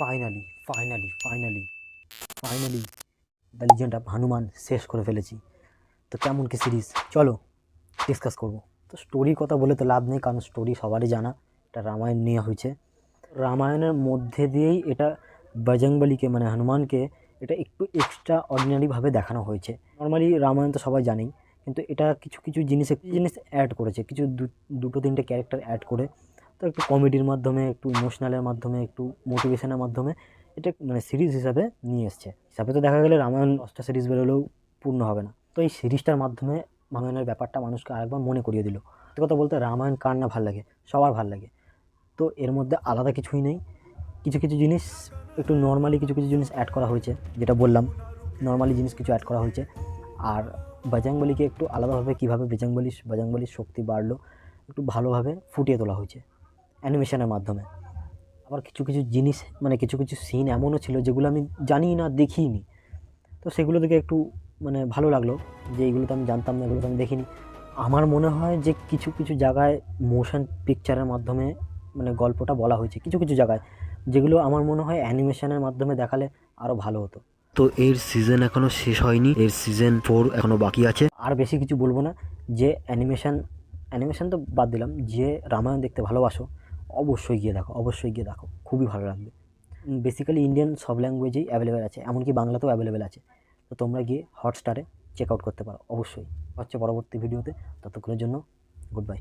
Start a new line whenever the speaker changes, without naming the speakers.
Finally finally finally finally the legend of Hanuman শেষ করে ফেলেছি। তো কেমন কি সিরিজ চলো ডিসকাস করব। তো স্টোরির কথা বলে তো লাভ নেই, কারণ স্টোরি সবারই জানা, এটা রামায়ণ নিয়ে হয়েছে। রামায়ণের মধ্যে দিয়েই এটা বজরংবলীকে মানে হনুমানকে এটা একটু এক্সট্রা অর্ডিনারিভাবে দেখানো হয়েছে। নর্মালি রামায়ণ তো সবাই জানেই, কিন্তু এটা কিছু কিছু জিনিস অ্যাড করেছে, কিছু দুটো তিনটে ক্যারেক্টার অ্যাড করে, তো একটু কমেডির মাধ্যমে, একটু ইমোশনালের মাধ্যমে, একটু মোটিভেশনের মাধ্যমে এটা মানে সিরিজ হিসাবে নিয়ে এসছে। হিসাবে তো দেখা গেলে রামায়ণ 10টা সিরিজ বেরোলেও পূর্ণ হবে না। তো এই সিরিজটার মাধ্যমে রামায়ণের ব্যাপারটা মানুষকে আরেকবার মনে করিয়ে দিল। সত্যি কথা বলতে রামায়ণ কার না ভাল লাগে, সবার ভাল লাগে। তো এর মধ্যে আলাদা কিছুই নেই, কিছু কিছু জিনিস একটু নর্মালি কিছু কিছু জিনিস অ্যাড করা হয়েছে, যেটা বললাম নর্মালি জিনিস কিছু অ্যাড করা হয়েছে। আর বজরংবলীকে একটু আলাদাভাবে কীভাবে বজরংবলীর শক্তি বাড়লো একটু ভালোভাবে ফুটিয়ে তোলা হয়েছে অ্যানিমেশনের মাধ্যমে। আবার কিছু কিছু জিনিস মানে কিছু কিছু সিন এমনও ছিল যেগুলো আমি জানি না, দেখিনি, তো সেগুলো থেকে একটু মানে ভালো লাগলো যে এইগুলো তো আমি জানতাম না, এগুলো তো আমি দেখিনি। আমার মনে হয় যে কিছু কিছু জায়গায় মোশন পিকচারের মাধ্যমে মানে গল্পটা বলা হয়েছে কিছু কিছু জায়গায়, যেগুলো আমার মনে হয় অ্যানিমেশনের মাধ্যমে দেখালে আরও ভালো হতো।
তো এর সিজন এখনো শেষ হয়নি, এর সিজন 4 এখনো বাকি আছে।
আর বেশি কিছু বলবো না, যে অ্যানিমেশন তো বাদ দিলাম, যে রামায়ণ দেখতে ভালোবাসো অবশ্যই গিয়ে দেখো, অবশ্যই গিয়ে দেখো, খুবই ভালো লাগবে। বেসিক্যালি ইন্ডিয়ান সব ল্যাঙ্গুয়েজেই অ্যাভেলেবেল আছে, এমনকি বাংলাতেও অ্যাভেলেবেল আছে। তো তোমরা গিয়ে হটস্টারে চেক আউট করতে পারো অবশ্যই। হচ্ছে পরবর্তী ভিডিওতে, ততক্ষণের জন্য গুড বাই।